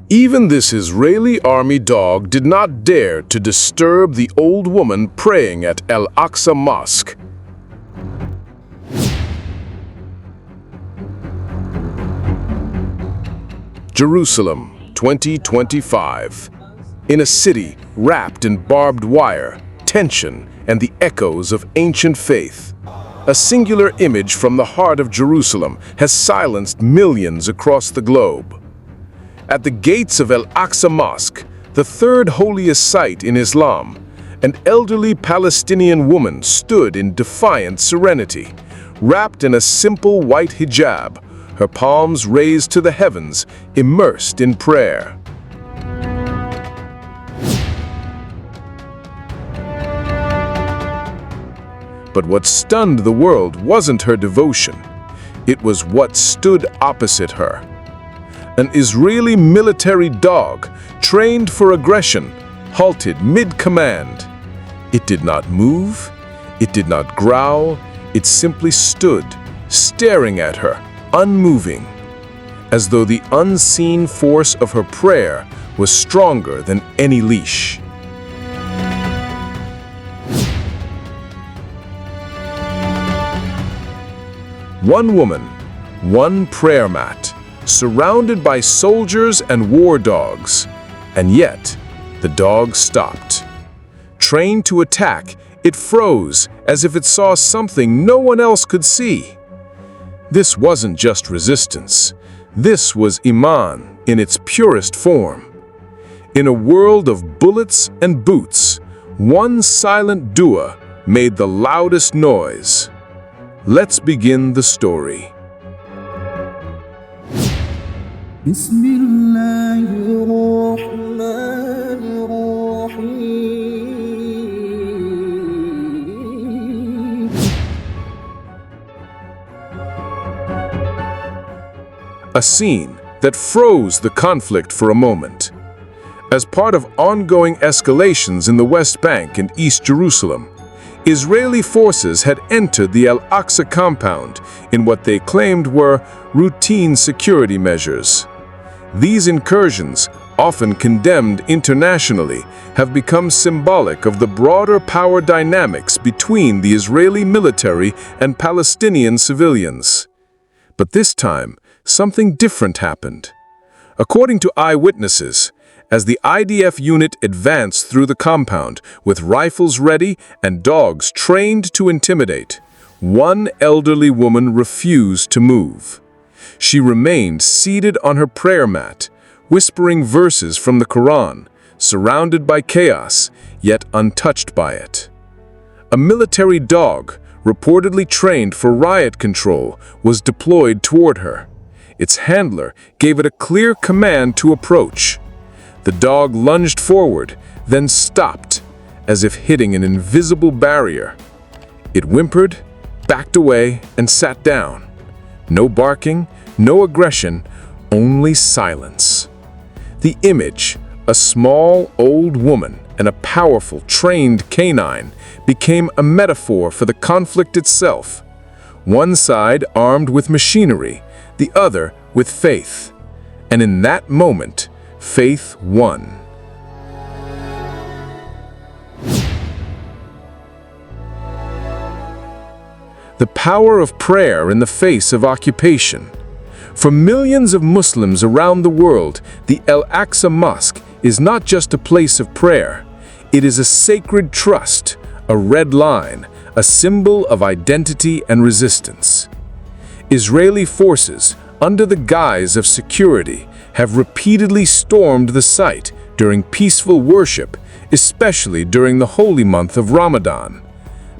Even this Israeli army dog did not dare to disturb the old woman praying at Al-Aqsa Mosque. Jerusalem, 2025. In a city wrapped in barbed wire, tension, and the echoes of ancient faith, a singular image from the heart of Jerusalem has silenced millions across the globe. At the gates of Al-Aqsa Mosque, the third holiest site in Islam, an elderly Palestinian woman stood in defiant serenity, wrapped in a simple white hijab, her palms raised to the heavens, immersed in prayer. But what stunned the world wasn't her devotion. It was what stood opposite her. An Israeli military dog, trained for aggression, halted mid-command. It did not move, it did not growl, it simply stood, staring at her, unmoving, as though the unseen force of her prayer was stronger than any leash. One woman, one prayer mat, surrounded by soldiers and war dogs, and yet the dog stopped. Trained to attack, it froze as if it saw something no one else could see. This wasn't just resistance. This was Iman in its purest form. In a world of bullets and boots, one silent dua made the loudest noise. Let's begin the story. A scene that froze the conflict for a moment. As part of ongoing escalations in the West Bank and East Jerusalem, Israeli forces had entered the Al-Aqsa compound in what they claimed were routine security measures. These incursions, often condemned internationally, have become symbolic of the broader power dynamics between the Israeli military and Palestinian civilians. But this time, something different happened. According to eyewitnesses, as the IDF unit advanced through the compound with rifles ready and dogs trained to intimidate, one elderly woman refused to move. She remained seated on her prayer mat, whispering verses from the Quran, surrounded by chaos, yet untouched by it. A military dog, reportedly trained for riot control, was deployed toward her. Its handler gave it a clear command to approach. The dog lunged forward, then stopped, as if hitting an invisible barrier. It whimpered, backed away, and sat down. No barking, no aggression, only silence. The image, a small old woman and a powerful trained canine, became a metaphor for the conflict itself. One side armed with machinery, the other with faith. And in that moment, faith won. The power of prayer in the face of occupation. For millions of Muslims around the world, the Al-Aqsa Mosque is not just a place of prayer. It is a sacred trust, a red line, a symbol of identity and resistance. Israeli forces, under the guise of security, have repeatedly stormed the site during peaceful worship, especially during the holy month of Ramadan.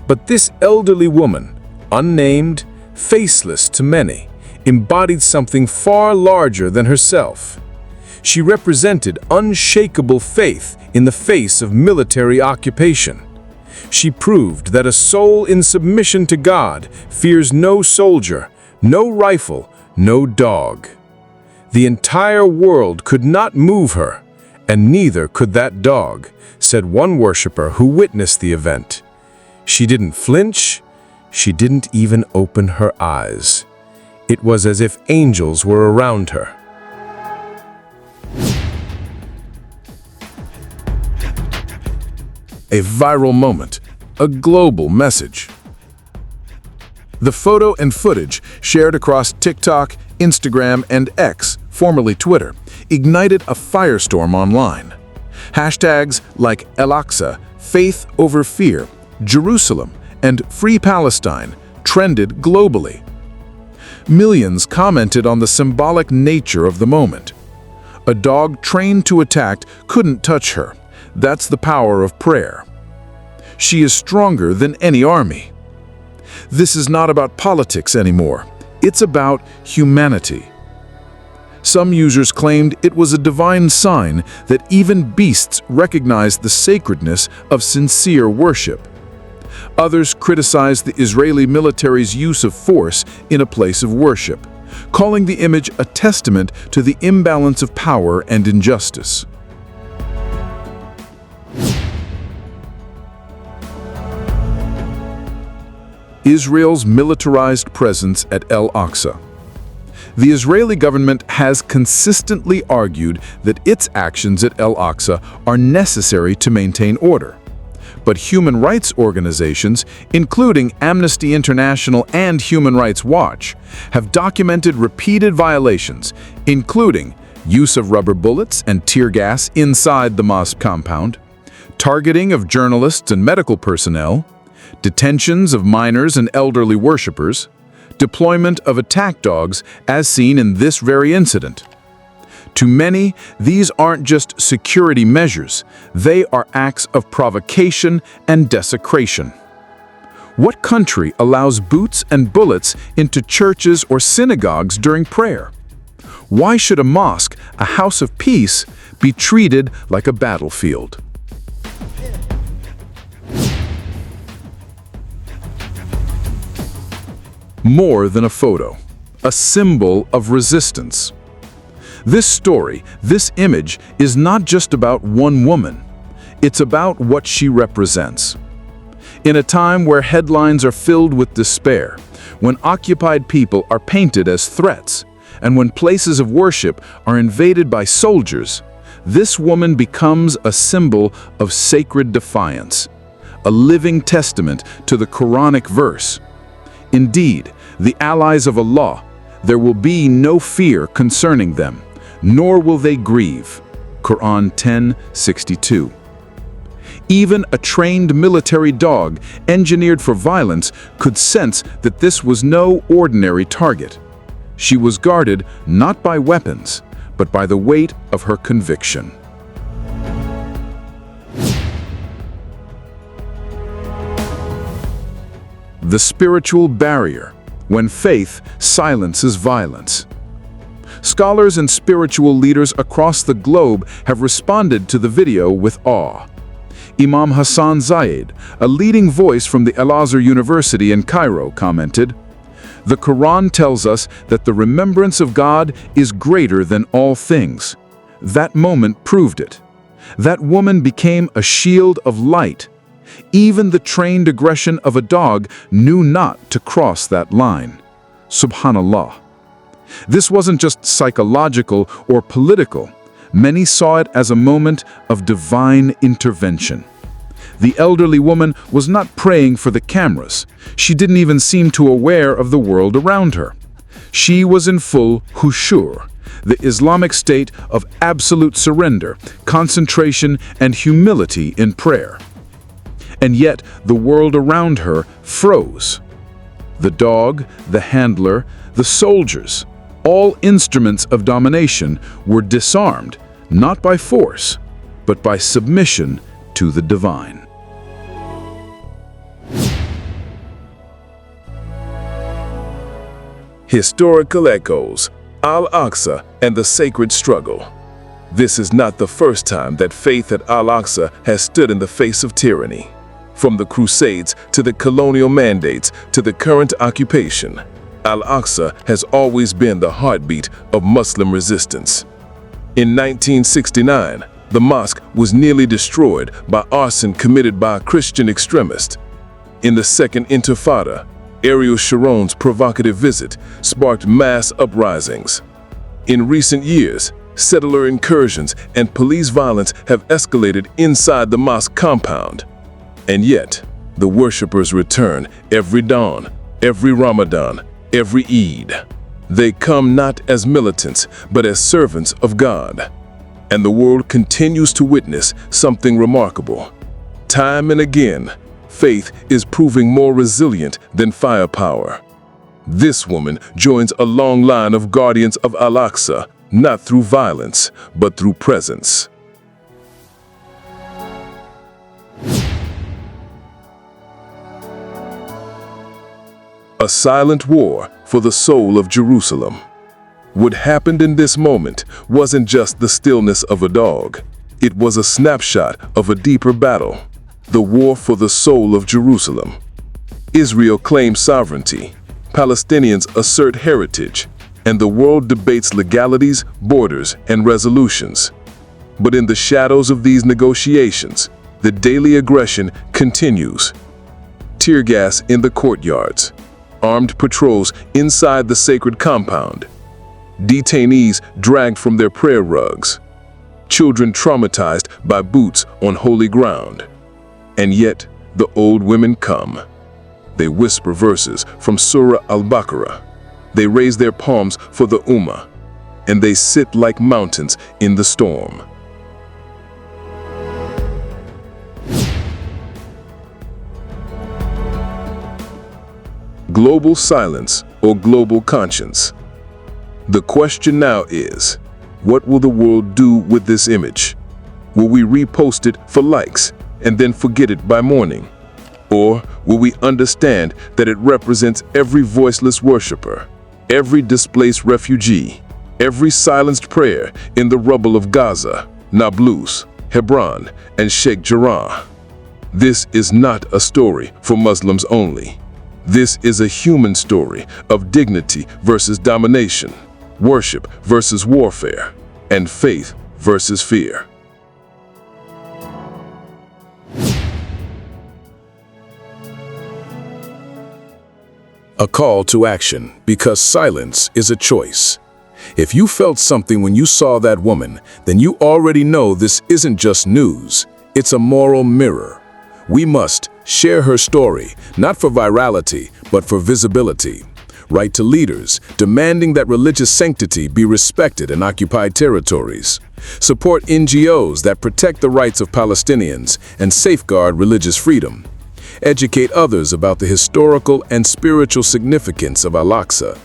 But this elderly woman, unnamed, faceless to many, embodied something far larger than herself. She represented unshakable faith in the face of military occupation. She proved that a soul in submission to God fears no soldier, no rifle, no dog. The entire world could not move her, and neither could that dog, said one worshiper who witnessed the event. She didn't flinch, she didn't even open her eyes. It was as if angels were around her. A viral moment, a global message. The photo and footage shared across TikTok, Instagram, and X, formerly Twitter, ignited a firestorm online. Hashtags like Al-Aqsa, Faith Over Fear, Jerusalem, and Free Palestine trended globally. Millions commented on the symbolic nature of the moment. A dog trained to attack couldn't touch her. That's the power of prayer. She is stronger than any army. This is not about politics anymore. It's about humanity. Some users claimed it was a divine sign that even beasts recognized the sacredness of sincere worship. Others criticized the Israeli military's use of force in a place of worship, calling the image a testament to the imbalance of power and injustice. Israel's militarized presence at Al-Aqsa. The Israeli government has consistently argued that its actions at Al-Aqsa are necessary to maintain order. But human rights organizations, including Amnesty International and Human Rights Watch, have documented repeated violations, including use of rubber bullets and tear gas inside the mosque compound, targeting of journalists and medical personnel, detentions of minors and elderly worshippers, deployment of attack dogs as seen in this very incident. To many, these aren't just security measures, they are acts of provocation and desecration. What country allows boots and bullets into churches or synagogues during prayer? Why should a mosque, a house of peace, be treated like a battlefield? More than a photo, a symbol of resistance. This story, this image, is not just about one woman. It's about what she represents. In a time where headlines are filled with despair, when occupied people are painted as threats, and when places of worship are invaded by soldiers, this woman becomes a symbol of sacred defiance, a living testament to the Quranic verse. Indeed, the allies of Allah, there will be no fear concerning them, nor will they grieve. Quran 10:62. Even a trained military dog, engineered for violence, could sense that this was no ordinary target. She was guarded not by weapons, but by the weight of her conviction. The spiritual barrier, when faith silences violence. Scholars and spiritual leaders across the globe have responded to the video with awe. Imam Hassan Zayed, a leading voice from the Al-Azhar University in Cairo, commented, "The Quran tells us that the remembrance of God is greater than all things. That moment proved it. That woman became a shield of light. Even the trained aggression of a dog knew not to cross that line. Subhanallah." This wasn't just psychological or political. Many saw it as a moment of divine intervention. The elderly woman was not praying for the cameras. She didn't even seem too aware of the world around her. She was in full khushu', the Islamic state of absolute surrender, concentration, and humility in prayer. And yet, the world around her froze. The dog, the handler, the soldiers, all instruments of domination, were disarmed, not by force, but by submission to the divine. Historical echoes, Al-Aqsa and the sacred struggle. This is not the first time that faith at Al-Aqsa has stood in the face of tyranny. From the Crusades to the colonial mandates to the current occupation, Al-Aqsa has always been the heartbeat of Muslim resistance. In 1969, the mosque was nearly destroyed by arson committed by a Christian extremist. In the Second Intifada, Ariel Sharon's provocative visit sparked mass uprisings. In recent years, settler incursions and police violence have escalated inside the mosque compound, And yet, the worshippers return every dawn, every Ramadan, every Eid. They come not as militants, but as servants of God. And the world continues to witness something remarkable. Time and again, faith is proving more resilient than firepower. This woman joins a long line of guardians of Al-Aqsa, not through violence, but through presence. A silent war for the soul of Jerusalem. What happened in this moment wasn't just the stillness of a dog. It was a snapshot of a deeper battle, the war for the soul of Jerusalem. Israel claims sovereignty, Palestinians assert heritage, and the world debates legalities, borders, and resolutions. But in the shadows of these negotiations, the daily aggression continues. Tear gas in the courtyards, armed patrols inside the sacred compound, detainees dragged from their prayer rugs, children traumatized by boots on holy ground. And yet, the old women come. They whisper verses from Surah Al-Baqarah. They raise their palms for the Ummah, and they sit like mountains in the storm. Global silence or global conscience? The question now is, what will the world do with this image? Will we repost it for likes and then forget it by morning? Or will we understand that it represents every voiceless worshiper, every displaced refugee, every silenced prayer in the rubble of Gaza, Nablus, Hebron, and Sheikh Jarrah? This is not a story for Muslims only. This is a human story of dignity versus domination, worship versus warfare, and faith versus fear. A call to action, because silence is a choice. If you felt something when you saw that woman, then you already know this isn't just news, it's a moral mirror. We must share her story, not for virality, but for visibility. Write to leaders, demanding that religious sanctity be respected in occupied territories. Support NGOs that protect the rights of Palestinians and safeguard religious freedom. Educate others about the historical and spiritual significance of Al-Aqsa.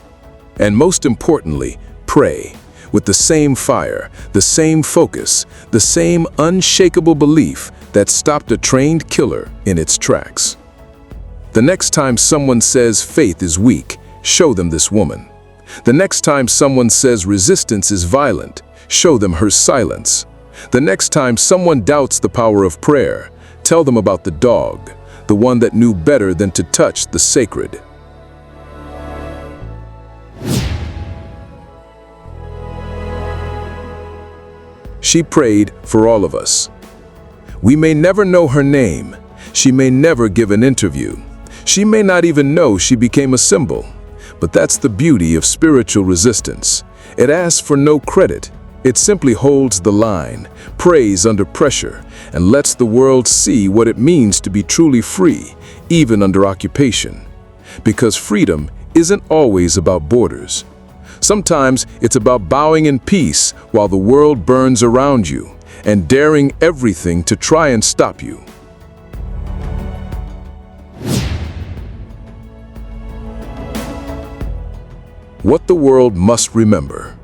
And most importantly, pray with the same fire, the same focus, the same unshakable belief that stopped a trained killer in its tracks. The next time someone says faith is weak, show them this woman. The next time someone says resistance is violent, show them her silence. The next time someone doubts the power of prayer, tell them about the dog, the one that knew better than to touch the sacred. She prayed for all of us. We may never know her name. She may never give an interview. She may not even know she became a symbol. But that's the beauty of spiritual resistance. It asks for no credit. It simply holds the line, prays under pressure, and lets the world see what it means to be truly free, even under occupation. Because freedom isn't always about borders. Sometimes it's about bowing in peace while the world burns around you, and daring everything to try and stop you. What the world must remember.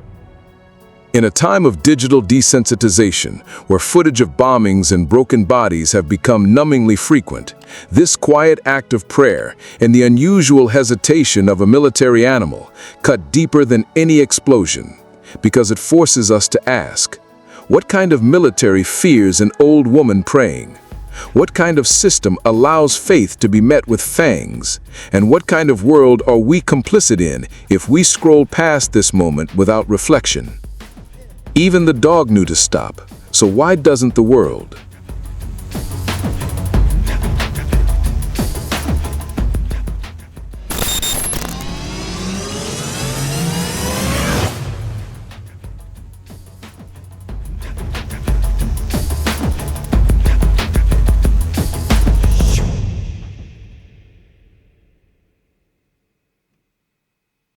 In a time of digital desensitization, where footage of bombings and broken bodies have become numbingly frequent, this quiet act of prayer and the unusual hesitation of a military animal cut deeper than any explosion, because it forces us to ask, what kind of military fears an old woman praying? What kind of system allows faith to be met with fangs? And what kind of world are we complicit in if we scroll past this moment without reflection? Even the dog knew to stop, so why doesn't the world?